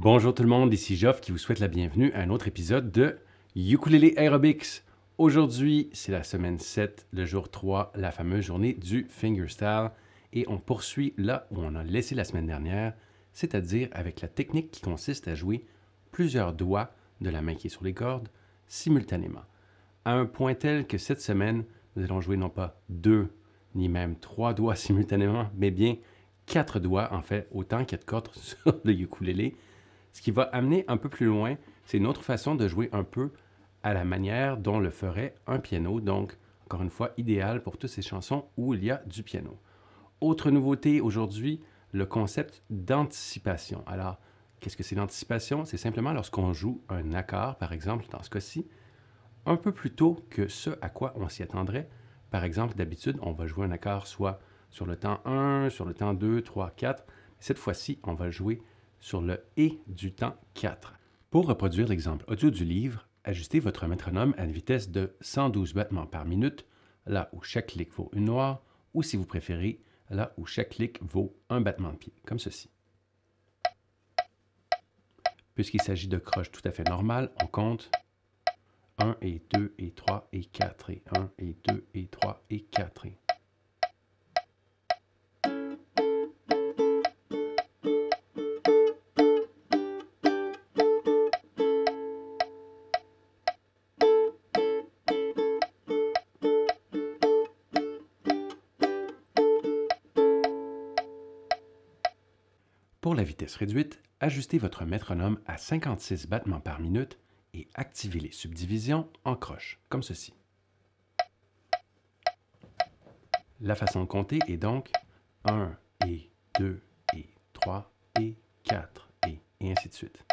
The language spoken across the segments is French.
Bonjour tout le monde, ici Geoff qui vous souhaite la bienvenue à un autre épisode de Ukulele Aerobics. Aujourd'hui, c'est la semaine 7, le jour 3, la fameuse journée du fingerstyle. Et on poursuit là où on a laissé la semaine dernière, c'est-à-dire avec la technique qui consiste à jouer plusieurs doigts de la main qui est sur les cordes simultanément. À un point tel que cette semaine, nous allons jouer non pas 2 ni même 3 doigts simultanément, mais bien 4 doigts, en fait, autant qu'il y a de cordes sur le ukulélé. Ce qui va amener un peu plus loin, c'est une autre façon de jouer un peu à la manière dont le ferait un piano, donc encore une fois idéal pour toutes ces chansons où il y a du piano. Autre nouveauté aujourd'hui, le concept d'anticipation. Alors, qu'est-ce que c'est l'anticipation? C'est simplement lorsqu'on joue un accord, par exemple, dans ce cas-ci, un peu plus tôt que ce à quoi on s'y attendrait. Par exemple, d'habitude, on va jouer un accord soit sur le temps 1, sur le temps 2, 3, 4. Cette fois-ci, on va jouer sur le « et » du temps 4. Pour reproduire l'exemple audio du livre, ajustez votre métronome à une vitesse de 112 battements par minute, là où chaque clic vaut une noire, ou si vous préférez, là où chaque clic vaut un battement de pied, comme ceci. Puisqu'il s'agit de croches tout à fait normales, on compte 1 et 2 et 3 et 4 et 1 et 2 et 3 et 4 et... Pour la vitesse réduite, ajustez votre métronome à 56 battements par minute et activez les subdivisions en croches, comme ceci. La façon de compter est donc 1 et 2 et 3 et 4 et ainsi de suite.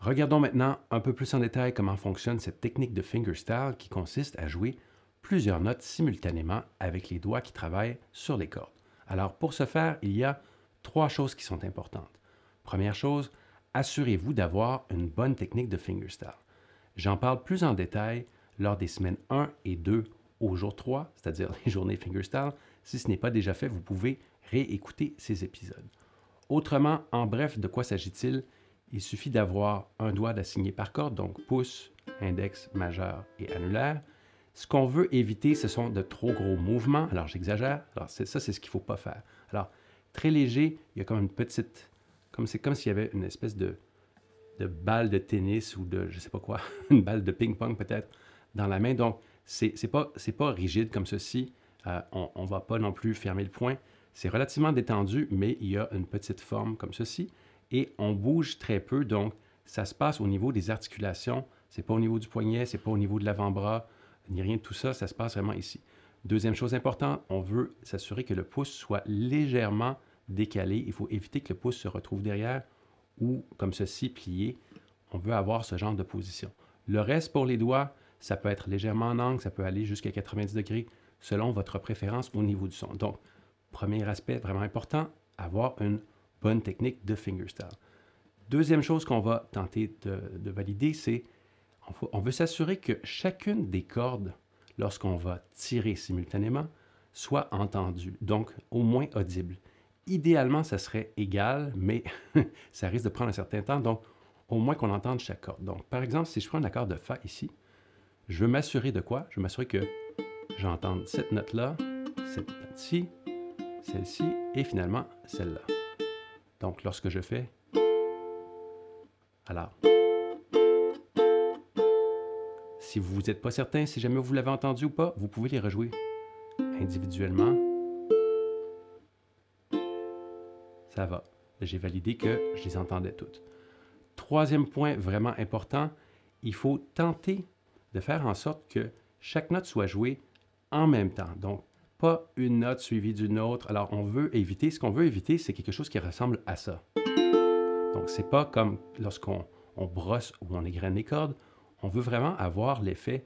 Regardons maintenant un peu plus en détail comment fonctionne cette technique de fingerstyle qui consiste à jouer plusieurs notes simultanément avec les doigts qui travaillent sur les cordes. Alors pour ce faire, il y a 3 choses qui sont importantes. Première chose, assurez-vous d'avoir une bonne technique de fingerstyle. J'en parle plus en détail lors des semaines 1 et 2 au jour 3, c'est-à-dire les journées fingerstyle. Si ce n'est pas déjà fait, vous pouvez réécouter ces épisodes. Autrement, en bref, de quoi s'agit-il? Il suffit d'avoir un doigt d'assigné par corde, donc pouce, index, majeur et annulaire. Ce qu'on veut éviter, ce sont de trop gros mouvements. Alors, j'exagère. Alors, ça, c'est ce qu'il ne faut pas faire. Alors, très léger, il y a comme une petite... C'est comme s'il y avait une espèce de balle de tennis ou de, je ne sais pas quoi, une balle de ping-pong peut-être dans la main. Donc, c'est pas rigide comme ceci. On ne va pas non plus fermer le poing. C'est relativement détendu, mais il y a une petite forme comme ceci. Et on bouge très peu, donc ça se passe au niveau des articulations. Ce n'est pas au niveau du poignet, ce n'est pas au niveau de l'avant-bras, ni rien de tout ça, ça se passe vraiment ici. Deuxième chose importante, on veut s'assurer que le pouce soit légèrement décalé. Il faut éviter que le pouce se retrouve derrière ou comme ceci, plié. On veut avoir ce genre de position. Le reste pour les doigts, ça peut être légèrement en angle, ça peut aller jusqu'à 90 degrés selon votre préférence au niveau du son. Donc, premier aspect vraiment important, avoir une bonne technique de fingerstyle. Deuxième chose qu'on va tenter de valider, c'est on veut s'assurer que chacune des cordes, lorsqu'on va tirer simultanément, soit entendue, donc au moins audible. Idéalement, ça serait égal, mais ça risque de prendre un certain temps, donc au moins qu'on entende chaque corde. Donc, par exemple, si je prends un accord de Fa ici, je veux m'assurer de quoi? Je veux m'assurer que j'entende cette note-là, cette note-ci, celle-ci, et finalement, celle-là. Donc, lorsque je fais, alors, si vous n'êtes pas certain, si jamais vous l'avez entendu ou pas, vous pouvez les rejouer individuellement. Ça va. J'ai validé que je les entendais toutes. Troisième point vraiment important, il faut tenter de faire en sorte que chaque note soit jouée en même temps. Donc, pas une note suivie d'une autre. Alors, ce qu'on veut éviter, c'est quelque chose qui ressemble à ça. Donc, c'est pas comme lorsqu'on brosse ou on égrène les cordes. On veut vraiment avoir l'effet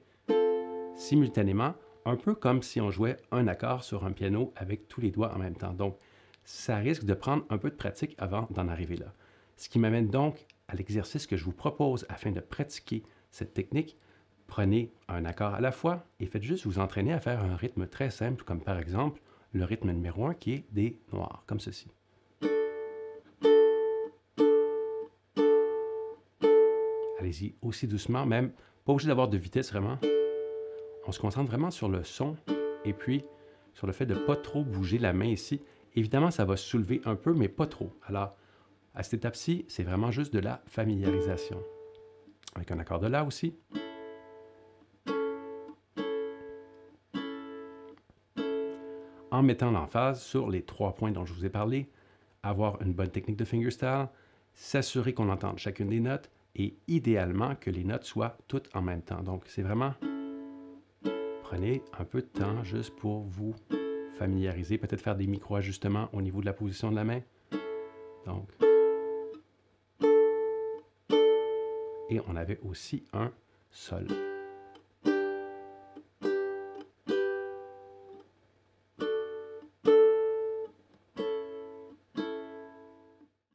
simultanément, un peu comme si on jouait un accord sur un piano avec tous les doigts en même temps. Donc, ça risque de prendre un peu de pratique avant d'en arriver là. Ce qui m'amène donc à l'exercice que je vous propose afin de pratiquer cette technique. Prenez un accord à la fois et faites juste vous entraîner à faire un rythme très simple, comme par exemple le rythme numéro 1 qui est des noirs, comme ceci. Allez-y aussi doucement, même pas obligé d'avoir de vitesse vraiment. On se concentre vraiment sur le son et puis sur le fait de ne pas trop bouger la main ici. Évidemment, ça va soulever un peu, mais pas trop. Alors, à cette étape-ci, c'est vraiment juste de la familiarisation. Avec un accord de La aussi. En mettant l'emphase sur les 3 points dont je vous ai parlé, avoir une bonne technique de fingerstyle, s'assurer qu'on entende chacune des notes et idéalement que les notes soient toutes en même temps. Donc, c'est vraiment... Prenez un peu de temps juste pour vous familiariser, peut-être faire des micro-ajustements au niveau de la position de la main. Donc... Et on avait aussi un Sol.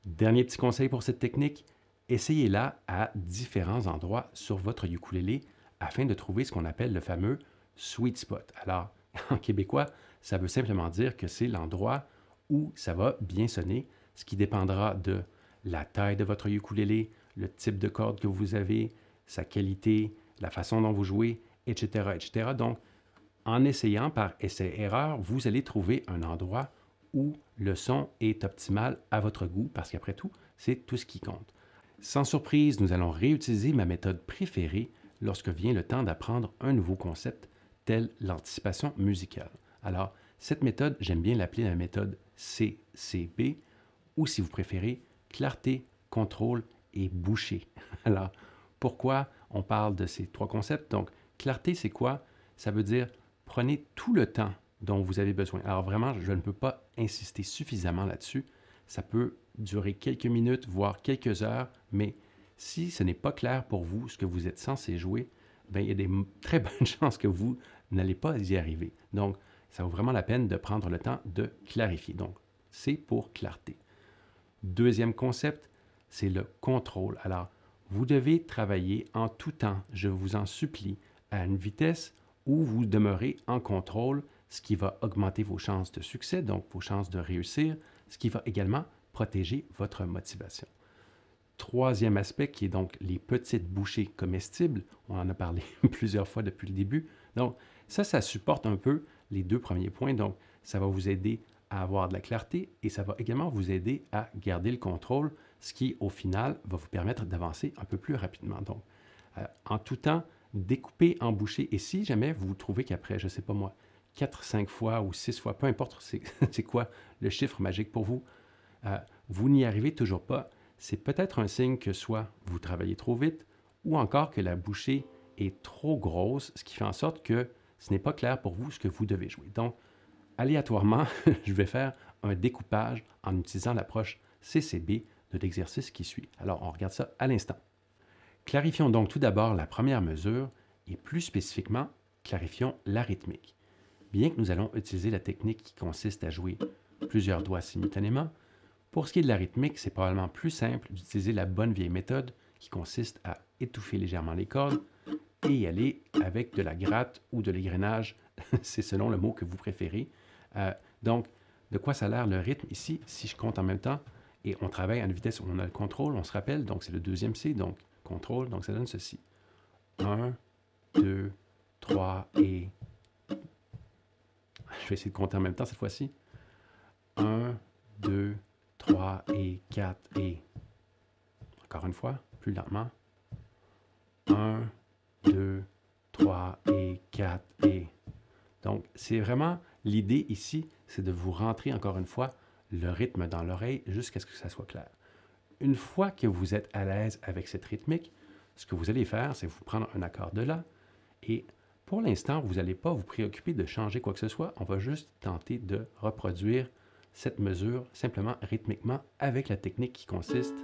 Dernier petit conseil pour cette technique, essayez-la à différents endroits sur votre ukulélé afin de trouver ce qu'on appelle le fameux sweet spot. Alors, en québécois, ça veut simplement dire que c'est l'endroit où ça va bien sonner, ce qui dépendra de la taille de votre ukulélé, le type de corde que vous avez, sa qualité, la façon dont vous jouez, etc., etc. Donc, en essayant par essai-erreur, vous allez trouver un endroit où le son est optimal à votre goût, parce qu'après tout, c'est tout ce qui compte. Sans surprise, nous allons réutiliser ma méthode préférée lorsque vient le temps d'apprendre un nouveau concept, tel l'anticipation musicale. Alors, cette méthode, j'aime bien l'appeler la méthode CCB, ou si vous préférez, clarté, contrôle et bouchée. Alors, pourquoi on parle de ces 3 concepts? Donc, clarté, c'est quoi? Ça veut dire prenez tout le temps dont vous avez besoin. Alors vraiment, je ne peux pas insister suffisamment là-dessus. Ça peut durer quelques minutes, voire quelques heures, mais si ce n'est pas clair pour vous ce que vous êtes censé jouer, bien, il y a des très bonnes chances que vous n'allez pas y arriver. Donc, ça vaut vraiment la peine de prendre le temps de clarifier. Donc, c'est pour clarté. Deuxième concept, c'est le contrôle. Alors, vous devez travailler en tout temps, je vous en supplie, à une vitesse où vous demeurez en contrôle, ce qui va augmenter vos chances de succès, donc vos chances de réussir, ce qui va également protéger votre motivation. Troisième aspect qui est donc les petites bouchées comestibles, on en a parlé plusieurs fois depuis le début, donc ça supporte un peu les 2 premiers points, donc ça va vous aider à avoir de la clarté et ça va également vous aider à garder le contrôle, ce qui au final va vous permettre d'avancer un peu plus rapidement. Donc, en tout temps, découpez en bouchées et si jamais vous trouvez qu'après, je ne sais pas moi, 4, 5 fois ou 6 fois, peu importe c'est quoi le chiffre magique pour vous, vous n'y arrivez toujours pas, c'est peut-être un signe que soit vous travaillez trop vite ou encore que la bouchée est trop grosse, ce qui fait en sorte que ce n'est pas clair pour vous ce que vous devez jouer. Donc, aléatoirement, je vais faire un découpage en utilisant l'approche CCB de l'exercice qui suit. Alors, on regarde ça à l'instant. Clarifions donc tout d'abord la première mesure et plus spécifiquement, clarifions la rythmique. Bien que nous allons utiliser la technique qui consiste à jouer plusieurs doigts simultanément, pour ce qui est de la rythmique, c'est probablement plus simple d'utiliser la bonne vieille méthode qui consiste à étouffer légèrement les cordes et y aller avec de la gratte ou de l'égrenage, c'est selon le mot que vous préférez. Donc, de quoi ça a l'air le rythme ici, si je compte en même temps, et on travaille à une vitesse où on a le contrôle, on se rappelle, donc c'est le deuxième C, donc contrôle, donc ça donne ceci. 1, 2, 3 et... Je vais essayer de compter en même temps cette fois-ci. 1, 2, 3 et 4 et... Encore une fois, plus lentement. 1, 2, 3 et 4 et... Donc, c'est vraiment l'idée ici, c'est de vous rentrer encore une fois le rythme dans l'oreille jusqu'à ce que ça soit clair. Une fois que vous êtes à l'aise avec cette rythmique, ce que vous allez faire, c'est vous prendre un accord de La et Pour l'instant, vous n'allez pas vous préoccuper de changer quoi que ce soit. On va juste tenter de reproduire cette mesure simplement rythmiquement avec la technique qui consiste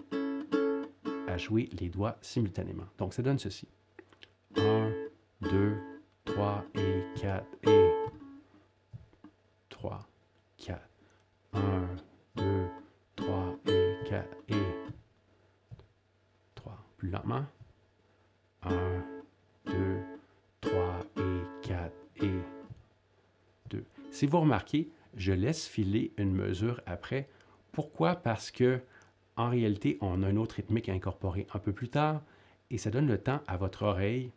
à jouer les doigts simultanément. Donc, ça donne ceci. 1, 2, 3 et 4 et 3, 4. 1, 2, 3 et 4 et 3. Plus lentement. 1, 2, 3 et 4 et 2. Si vous remarquez, je laisse filer une mesure après. Pourquoi? Parce que en réalité, on a une autre rythmique à incorporer un peu plus tard et ça donne le temps à votre oreille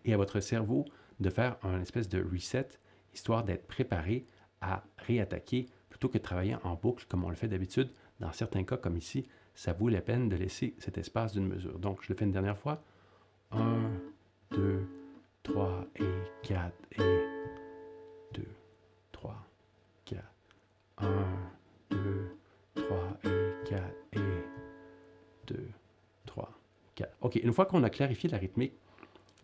et à votre cerveau de faire un espèce de reset, histoire d'être préparé à réattaquer plutôt que de travailler en boucle comme on le fait d'habitude. Dans certains cas, comme ici, ça vaut la peine de laisser cet espace d'une mesure. Donc, je le fais une dernière fois. 1, 2, 3 et 4 et 2, 3, 4. 1, 2, 3 et 4 et 2, 3, 4. OK, une fois qu'on a clarifié la rythmique,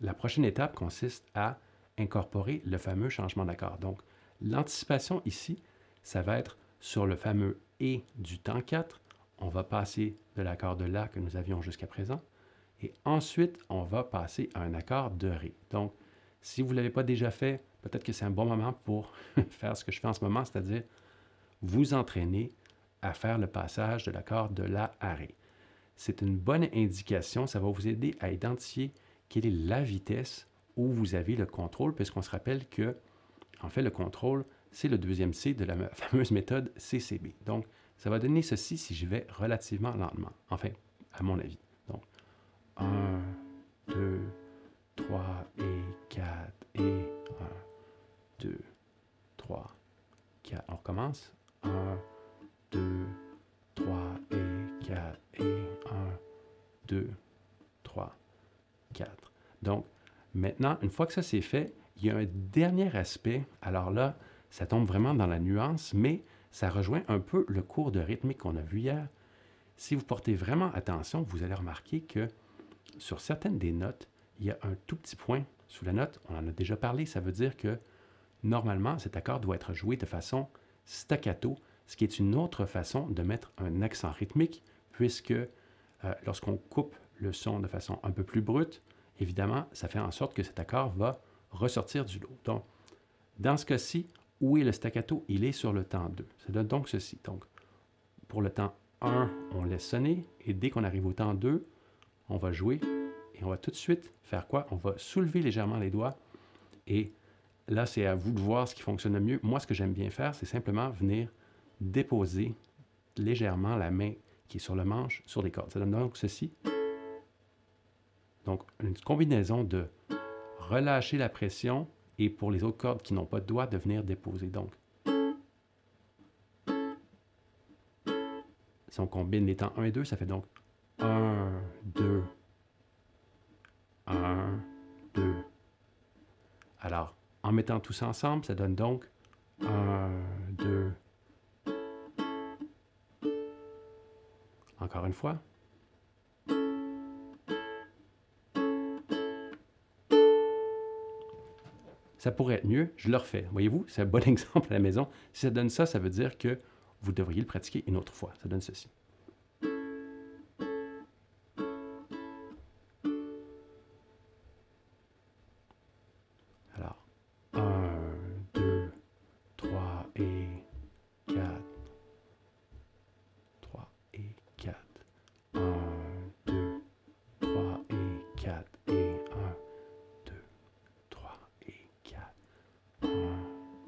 la prochaine étape consiste à incorporer le fameux changement d'accord. Donc, l'anticipation ici, ça va être sur le fameux « et » du temps 4. On va passer de l'accord de « la » que nous avions jusqu'à présent. Et ensuite, on va passer à un accord de « ré ». Donc, si vous ne l'avez pas déjà fait, peut-être que c'est un bon moment pour faire ce que je fais en ce moment, c'est-à-dire vous entraîner à faire le passage de l'accord de la à ré. C'est une bonne indication, ça va vous aider à identifier quelle est la vitesse où vous avez le contrôle, puisqu'on se rappelle que, en fait, le contrôle, c'est le deuxième C de la fameuse méthode CCB. Donc, ça va donner ceci si j'y vais relativement lentement, enfin, à mon avis. Donc, 1, 2, 3 et 4 et 1, 2, 3, 4. On recommence. 1, 2, 3 et 4 et 1, 2, 3, 4. Donc, maintenant, une fois que ça c'est fait, il y a un dernier aspect. Alors là, ça tombe vraiment dans la nuance, mais ça rejoint un peu le cours de rythmique qu'on a vu hier. Si vous portez vraiment attention, vous allez remarquer que sur certaines des notes, il y a un tout petit point sous la note. On en a déjà parlé, ça veut dire que normalement, cet accord doit être joué de façon staccato, ce qui est une autre façon de mettre un accent rythmique, puisque lorsqu'on coupe le son de façon un peu plus brute, évidemment, ça fait en sorte que cet accord va ressortir du lot. Donc, dans ce cas-ci, où est le staccato? Il est sur le temps 2. Ça donne donc ceci. Donc, pour le temps 1, on laisse sonner, et dès qu'on arrive au temps 2, on va jouer, et on va tout de suite faire quoi? On va soulever légèrement les doigts, et là, c'est à vous de voir ce qui fonctionne le mieux. Moi, ce que j'aime bien faire, c'est simplement venir déposer légèrement la main qui est sur le manche sur les cordes. Ça donne donc ceci. Donc, une combinaison de relâcher la pression et pour les autres cordes qui n'ont pas de doigts, de venir déposer. Donc, si on combine les temps 1 et 2, ça fait donc 1, 2, 1, 2. Alors, en mettant tout ça ensemble, ça donne donc 1, 2. Encore une fois. Ça pourrait être mieux, je le refais. Voyez-vous, c'est un bon exemple à la maison. Si ça donne ça, ça veut dire que vous devriez le pratiquer une autre fois. Ça donne ceci. Alors, 1, 2, 3 et 4. 3 et 4. 1, 2, 3 et 4 et 1, 2, 3 et 4. 1,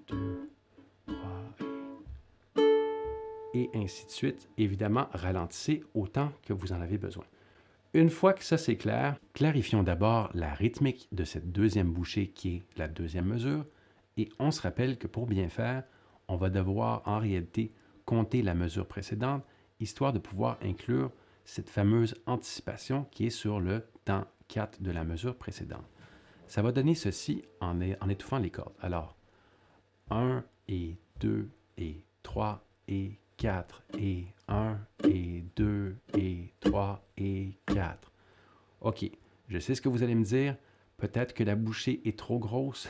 2, 3 et ainsi de suite. Évidemment, ralentissez autant que vous en avez besoin. Une fois que ça c'est clair, clarifions d'abord la rythmique de cette deuxième bouchée qui est la deuxième mesure. Et on se rappelle que pour bien faire, on va devoir en réalité compter la mesure précédente, histoire de pouvoir inclure cette fameuse anticipation qui est sur le temps 4 de la mesure précédente. Ça va donner ceci en étouffant les cordes. Alors, 1 et 2 et 3 et 4 et 1 et 2 et 3 et 4. OK, je sais ce que vous allez me dire. Peut-être que la bouchée est trop grosse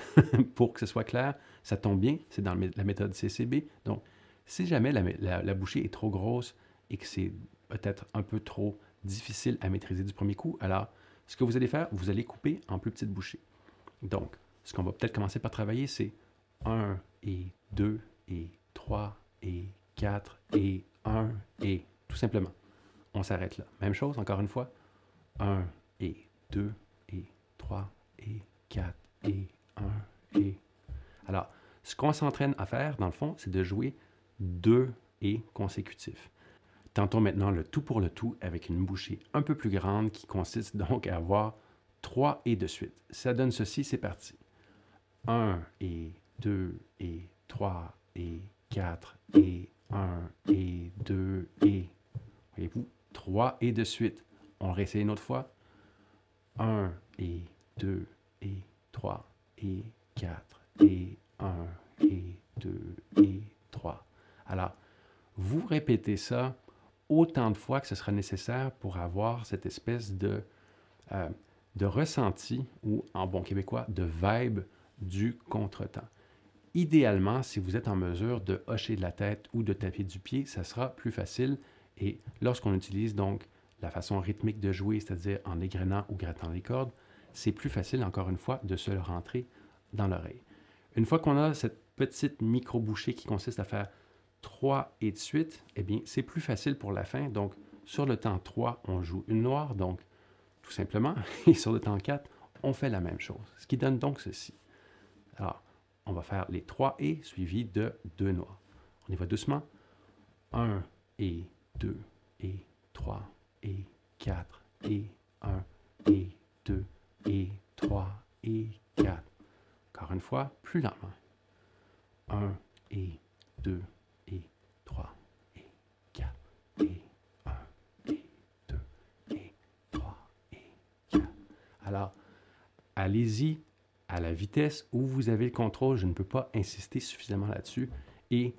pour que ce soit clair. Ça tombe bien, c'est dans la méthode CCB. Donc, si jamais la bouchée est trop grosse et que c'est peut-être un peu trop difficile à maîtriser du premier coup, alors ce que vous allez faire, vous allez couper en plus petites bouchées. Donc, ce qu'on va peut-être commencer par travailler, c'est 1 et 2 et 3 et 4 et 1 et tout simplement. On s'arrête là. Même chose, encore une fois. 1 et 2 et 3 et 4 et 1 et... Alors, ce qu'on s'entraîne à faire, dans le fond, c'est de jouer 2 et consécutifs. Tentons maintenant le tout pour le tout avec une bouchée un peu plus grande qui consiste donc à avoir 3 et de suite. Ça donne ceci, c'est parti. 1 et 2 et 3 et 4 et 1 et 2 et... Voyez-vous, 3 et de suite. On réessaye une autre fois. 1 et 2 et 3 et 4 et 1 et 2 et 3. Alors, vous répétez ça autant de fois que ce sera nécessaire pour avoir cette espèce de ressenti ou, en bon québécois, de vibe du contretemps. Idéalement, si vous êtes en mesure de hocher de la tête ou de taper du pied, ça sera plus facile. Et lorsqu'on utilise donc la façon rythmique de jouer, c'est-à-dire en égrenant ou grattant les cordes, c'est plus facile, encore une fois, de se le rentrer dans l'oreille. Une fois qu'on a cette petite micro-bouchée qui consiste à faire 3 et de suite, eh bien, c'est plus facile pour la fin. Donc, sur le temps 3, on joue une noire, donc tout simplement, et sur le temps 4, on fait la même chose, ce qui donne donc ceci. Alors, on va faire les 3 et suivis de 2 noirs. On y va doucement. 1 et 2 et 3 et 4 et 1 et 2 et 3 et 4. Encore une fois, plus lentement. 1 et 2 et 3 et 4 et 1 et 2 et 3 et 4. Alors, allez-y à la vitesse où vous avez le contrôle. Je ne peux pas insister suffisamment là-dessus. Et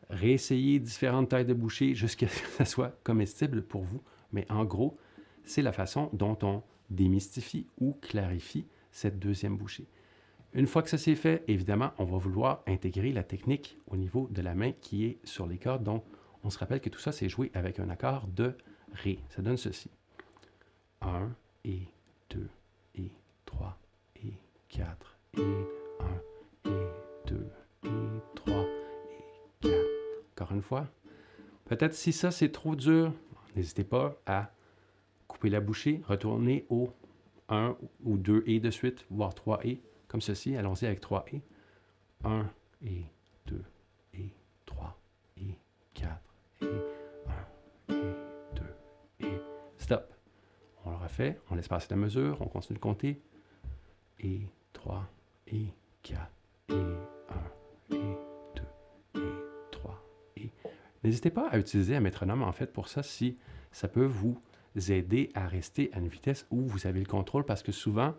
réessayez différentes tailles de bouchées jusqu'à ce que ça soit comestible pour vous. Mais en gros, c'est la façon dont on démystifie ou clarifie cette deuxième bouchée. Une fois que ça c'est fait, évidemment, on va vouloir intégrer la technique au niveau de la main qui est sur les cordes. Donc, on se rappelle que tout ça, c'est joué avec un accord de Ré. Ça donne ceci. 1 et 2 et 3 et 4 et 1 et 2 et 3 et 4. Encore une fois. Peut-être si ça c'est trop dur, n'hésitez pas à couper la bouchée, retourner au 1 ou 2 et de suite, voire 3 et, comme ceci. Allons-y avec 3 et. 1 et 2 et 3 et 4 et 1 et 2 et stop. On le refait, on laisse passer la mesure, on continue de compter. Et 3 et 4 et 1 et 2 et 3 et... N'hésitez pas à utiliser un métronome en fait pour ça si ça peut vous aider à rester à une vitesse où vous avez le contrôle parce que souvent,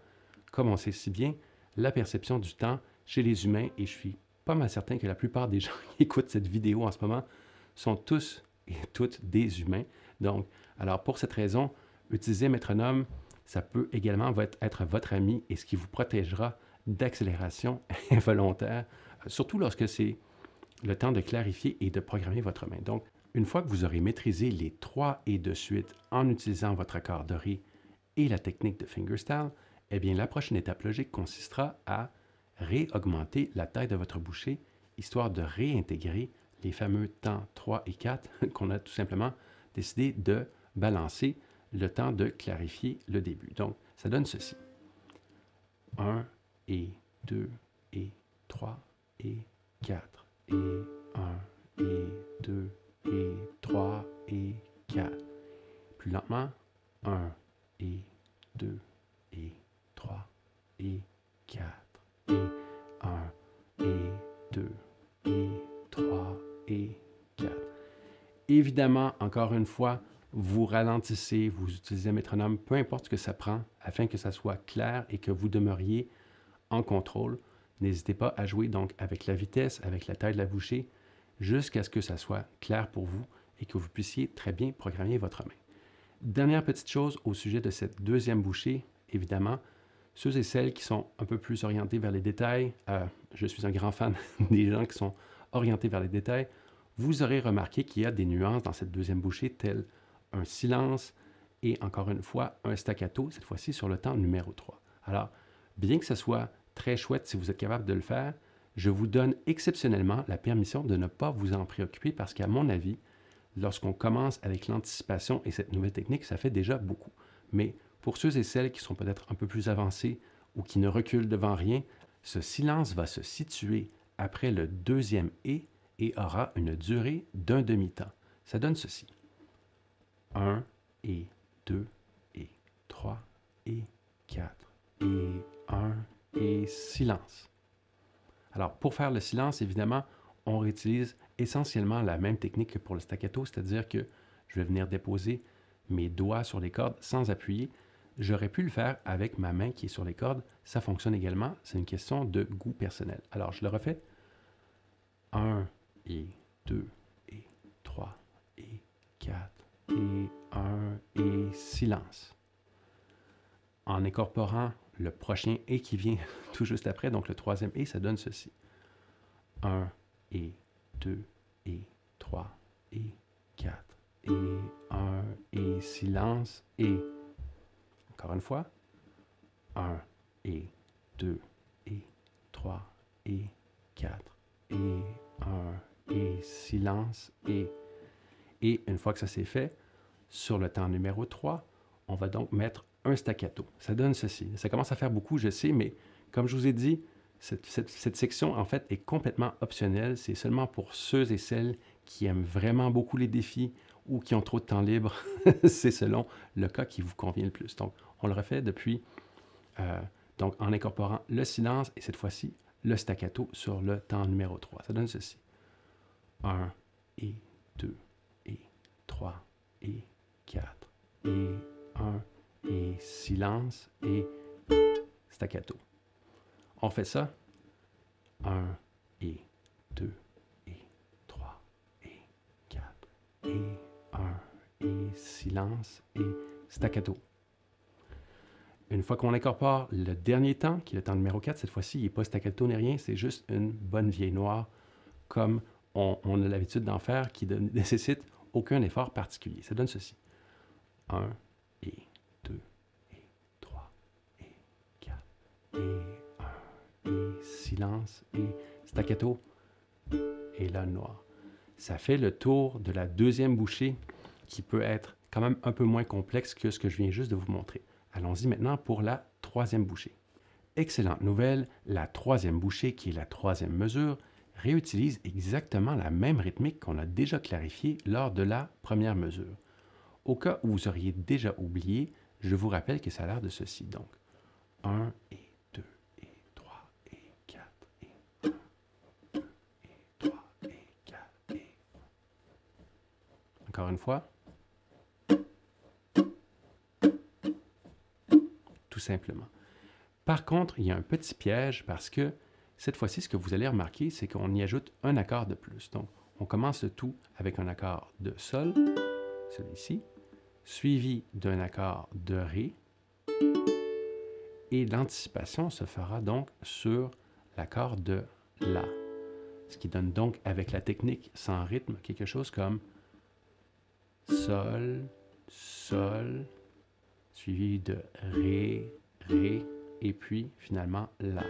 comme on sait si bien, la perception du temps chez les humains, et je suis pas mal certain que la plupart des gens qui écoutent cette vidéo en ce moment sont tous et toutes des humains. Donc, alors pour cette raison, utiliser un métronome, ça peut également être votre ami et ce qui vous protégera d'accélération involontaire, surtout lorsque c'est le temps de clarifier et de programmer votre main. Donc, une fois que vous aurez maîtrisé les 3 et de suite en utilisant votre accord de Ré et la technique de fingerstyle, eh bien, la prochaine étape logique consistera à réaugmenter la taille de votre bouchée, histoire de réintégrer les fameux temps 3 et 4 qu'on a tout simplement décidé de balancer le temps de clarifier le début. Donc, ça donne ceci. 1 et 2 et 3 et 4 et 1 et 2 et 3 et 4. Plus lentement. 1 et 2 et 3 et 4 et 1 et 2 et 3 et 4. Évidemment, encore une fois, vous ralentissez, vous utilisez un métronome, peu importe ce que ça prend, afin que ça soit clair et que vous demeuriez en contrôle. N'hésitez pas à jouer donc avec la vitesse, avec la taille de la bouchée, jusqu'à ce que ça soit clair pour vous et que vous puissiez très bien programmer votre main. Dernière petite chose au sujet de cette deuxième bouchée, évidemment, Ceux et celles qui sont un peu plus orientés vers les détails, je suis un grand fan des gens qui sont orientés vers les détails, vous aurez remarqué qu'il y a des nuances dans cette deuxième bouchée, telles un silence et encore une fois un staccato, cette fois-ci sur le temps numéro 3. Alors, bien que ce soit très chouette si vous êtes capable de le faire, je vous donne exceptionnellement la permission de ne pas vous en préoccuper parce qu'à mon avis, lorsqu'on commence avec l'anticipation et cette nouvelle technique, ça fait déjà beaucoup. Mais pour ceux et celles qui sont peut-être un peu plus avancés ou qui ne reculent devant rien, ce silence va se situer après le deuxième et aura une durée d'un demi-temps. Ça donne ceci. 1 et 2 et 3 et 4 et 1 et silence. Alors, pour faire le silence, évidemment, on réutilise essentiellement la même technique que pour le staccato, c'est-à-dire que je vais venir déposer mes doigts sur les cordes sans appuyer. J'aurais pu le faire avec ma main qui est sur les cordes. Ça fonctionne également. C'est une question de goût personnel. Alors, je le refais. 1 et 2 et 3 et 4 et 1 et silence. En incorporant le prochain et qui vient tout juste après, donc le troisième et, ça donne ceci. 1 et 2 et 3 et 4 et 1 et silence et encore une fois 1 et 2 et 3 et 4 et 1 et silence et une fois que ça c'est fait, sur le temps numéro 3, on va donc mettre un staccato. Ça donne ceci. Ça commence à faire beaucoup, je sais, mais comme je vous ai dit, cette section, en fait, est complètement optionnelle. C'est seulement pour ceux et celles qui aiment vraiment beaucoup les défis ou qui ont trop de temps libre. C'est selon le cas qui vous convient le plus. Donc, on le refait depuis, donc en incorporant le silence et cette fois-ci, le staccato sur le temps numéro 3. Ça donne ceci. 1 et 2 et 3 et 4 et 1 et silence et staccato. On fait ça. 1 et 2 et 3 et 4 et 1 et silence et staccato. Une fois qu'on incorpore le dernier temps, qui est le temps numéro 4, cette fois-ci, il n'est pas staccato ni rien, c'est juste une bonne vieille noire, comme on a l'habitude d'en faire, qui ne nécessite aucun effort particulier. Ça donne ceci. 1 et 2 et 3 et 4 et 1 et silence et staccato et la noire. Ça fait le tour de la deuxième bouchée qui peut être quand même un peu moins complexe que ce que je viens juste de vous montrer. Allons-y maintenant pour la troisième bouchée. Excellente nouvelle, la troisième bouchée, qui est la troisième mesure, réutilise exactement la même rythmique qu'on a déjà clarifiée lors de la première mesure. Au cas où vous auriez déjà oublié, je vous rappelle que ça a l'air de ceci. Donc, 1 et 2 et 3 et 4 et 1 et 2 et 3 et 4 et... Encore une fois. Tout simplement. Par contre, il y a un petit piège parce que cette fois-ci, ce que vous allez remarquer, c'est qu'on y ajoute un accord de plus. Donc, on commence le tout avec un accord de Sol, celui-ci, suivi d'un accord de Ré, et l'anticipation se fera donc sur l'accord de La. Ce qui donne donc, avec la technique sans rythme, quelque chose comme Sol, Sol, suivi de Ré, Ré, et puis finalement La.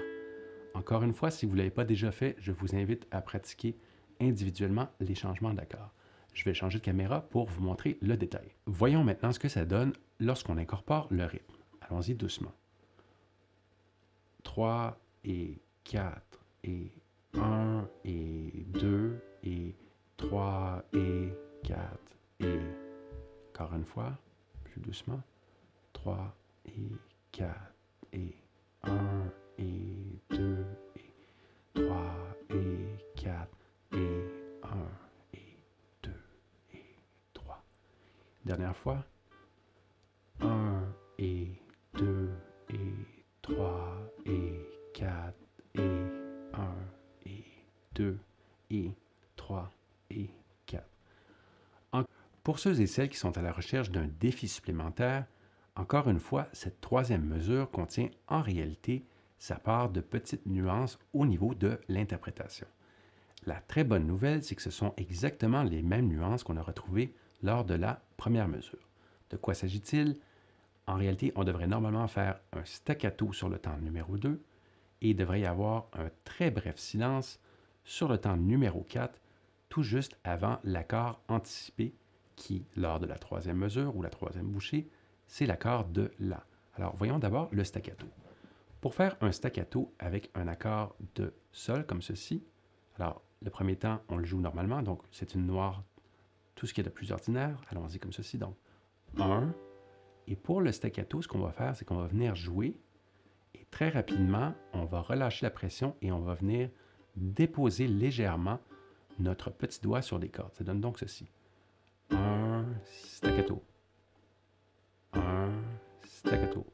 Encore une fois, si vous ne l'avez pas déjà fait, je vous invite à pratiquer individuellement les changements d'accords. Je vais changer de caméra pour vous montrer le détail. Voyons maintenant ce que ça donne lorsqu'on incorpore le rythme. Allons-y doucement. 3 et 4 et 1 et 2 et 3 et 4 et encore une fois, plus doucement. 3 et 4 et 1 et 2 et 3 et 4 et 1 et 2 et 3. Dernière fois. 1 et 2 et 3 et 4 et 1 et 2 et 3 et 4. Pour ceux et celles qui sont à la recherche d'un défi supplémentaire, Encore une fois, cette troisième mesure contient en réalité sa part de petites nuances au niveau de l'interprétation. La très bonne nouvelle, c'est que ce sont exactement les mêmes nuances qu'on a retrouvées lors de la première mesure. De quoi s'agit-il? En réalité, on devrait normalement faire un staccato sur le temps numéro 2 et il devrait y avoir un très bref silence sur le temps numéro 4, tout juste avant l'accord anticipé qui, lors de la troisième mesure ou la troisième bouchée, c'est l'accord de La. Alors, voyons d'abord le staccato. Pour faire un staccato avec un accord de Sol comme ceci, alors, le premier temps, on le joue normalement, donc c'est une noire, tout ce qui est de plus ordinaire. Allons-y comme ceci, donc 1. Et pour le staccato, ce qu'on va faire, c'est qu'on va venir jouer et très rapidement, on va relâcher la pression et on va venir déposer légèrement notre petit doigt sur les cordes. Ça donne donc ceci. 1, staccato. 1, staccato.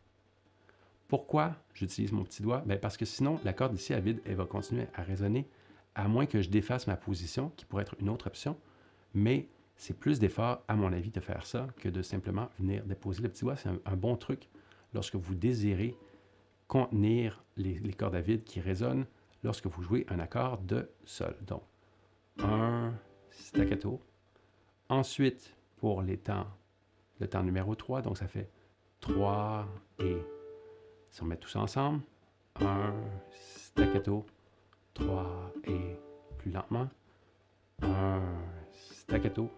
Pourquoi j'utilise mon petit doigt? Bien, parce que sinon, la corde ici à vide, elle va continuer à résonner, à moins que je défasse ma position, qui pourrait être une autre option. Mais c'est plus d'effort, à mon avis, de faire ça que de simplement venir déposer le petit doigt. C'est un bon truc lorsque vous désirez contenir les cordes à vide qui résonnent lorsque vous jouez un accord de Sol. Donc, 1, staccato. Ensuite, pour le temps numéro 3, donc ça fait 3 et, si on met tout ça ensemble, 1, staccato, 3 et plus lentement, 1, staccato,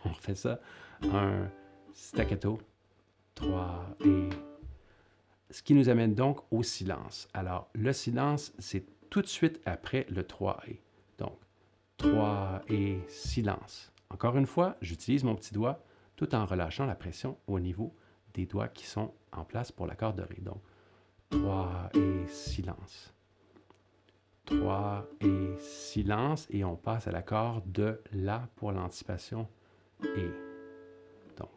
on refait ça, 1, staccato, 3 et... Ce qui nous amène donc au silence. Alors, le silence, c'est tout de suite après le 3 et. Donc, 3 et silence. Encore une fois, j'utilise mon petit doigt tout en relâchant la pression au niveau des doigts qui sont en place pour l'accord de Ré. Donc, 3 et silence. 3 et silence. Et on passe à l'accord de La pour l'anticipation et. Donc,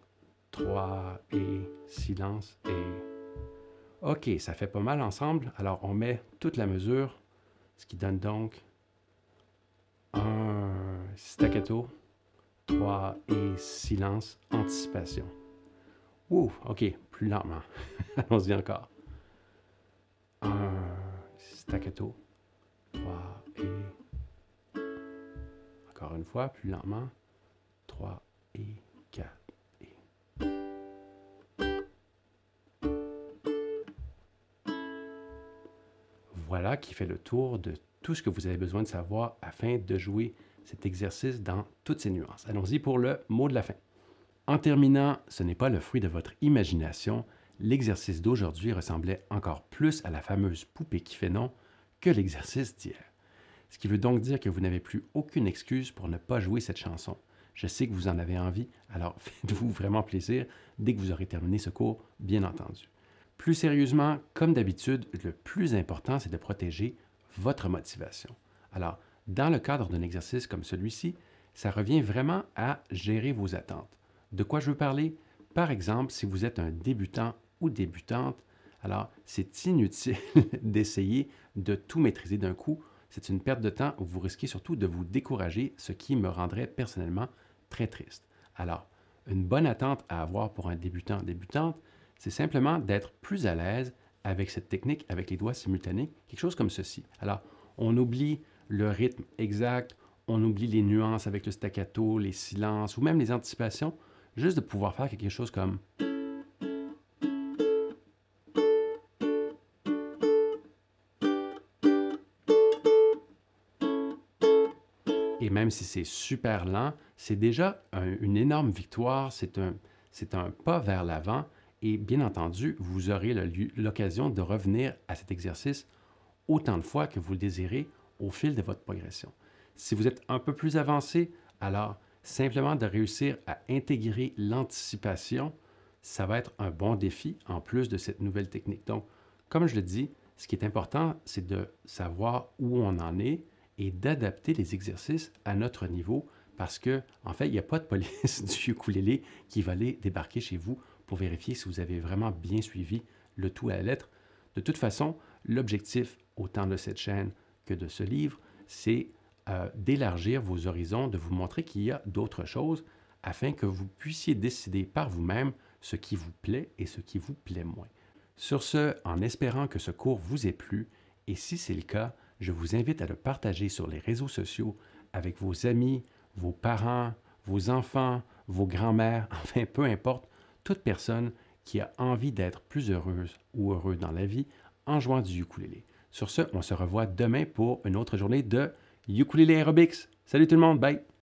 3 et silence et. OK, ça fait pas mal ensemble. Alors, on met toute la mesure, ce qui donne donc un staccato, 3 et silence, anticipation. Ouh, OK, plus lentement. Allons-y encore. 1, staccato, 3 et... Encore une fois, plus lentement. 3 et 4. Voilà qui fait le tour de tout ce que vous avez besoin de savoir afin de jouer cet exercice dans toutes ses nuances. Allons-y pour le mot de la fin. En terminant, ce n'est pas le fruit de votre imagination. L'exercice d'aujourd'hui ressemblait encore plus à la fameuse poupée qui fait non que l'exercice d'hier. Ce qui veut donc dire que vous n'avez plus aucune excuse pour ne pas jouer cette chanson. Je sais que vous en avez envie, alors faites-vous vraiment plaisir dès que vous aurez terminé ce cours, bien entendu. Plus sérieusement, comme d'habitude, le plus important, c'est de protéger votre motivation. Alors, dans le cadre d'un exercice comme celui-ci, ça revient vraiment à gérer vos attentes. De quoi je veux parler? Par exemple, si vous êtes un débutant ou débutante, alors c'est inutile d'essayer de tout maîtriser d'un coup. C'est une perte de temps où vous risquez surtout de vous décourager, ce qui me rendrait personnellement très triste. Alors, une bonne attente à avoir pour un débutant ou débutante, c'est simplement d'être plus à l'aise avec cette technique, avec les doigts simultanés, quelque chose comme ceci. Alors, on oublie le rythme exact, on oublie les nuances avec le staccato, les silences ou même les anticipations, juste de pouvoir faire quelque chose comme... Et même si c'est super lent, c'est déjà une énorme victoire, c'est un pas vers l'avant. Et bien entendu, vous aurez l'occasion de revenir à cet exercice autant de fois que vous le désirez au fil de votre progression. Si vous êtes un peu plus avancé, alors simplement de réussir à intégrer l'anticipation, ça va être un bon défi en plus de cette nouvelle technique. Donc, comme je le dis, ce qui est important, c'est de savoir où on en est et d'adapter les exercices à notre niveau parce que, en fait, il n'y a pas de police du ukulélé qui va aller débarquer chez vous pour vérifier si vous avez vraiment bien suivi le tout à la lettre. De toute façon, l'objectif, autant de cette chaîne que de ce livre, c'est d'élargir vos horizons, de vous montrer qu'il y a d'autres choses afin que vous puissiez décider par vous-même ce qui vous plaît et ce qui vous plaît moins. Sur ce, en espérant que ce cours vous ait plu, et si c'est le cas, je vous invite à le partager sur les réseaux sociaux avec vos amis, vos parents, vos enfants, vos grands-mères, enfin peu importe, toute personne qui a envie d'être plus heureuse ou heureux dans la vie en jouant du ukulélé. Sur ce, on se revoit demain pour une autre journée de Ukulélé Aerobics. Salut tout le monde, bye!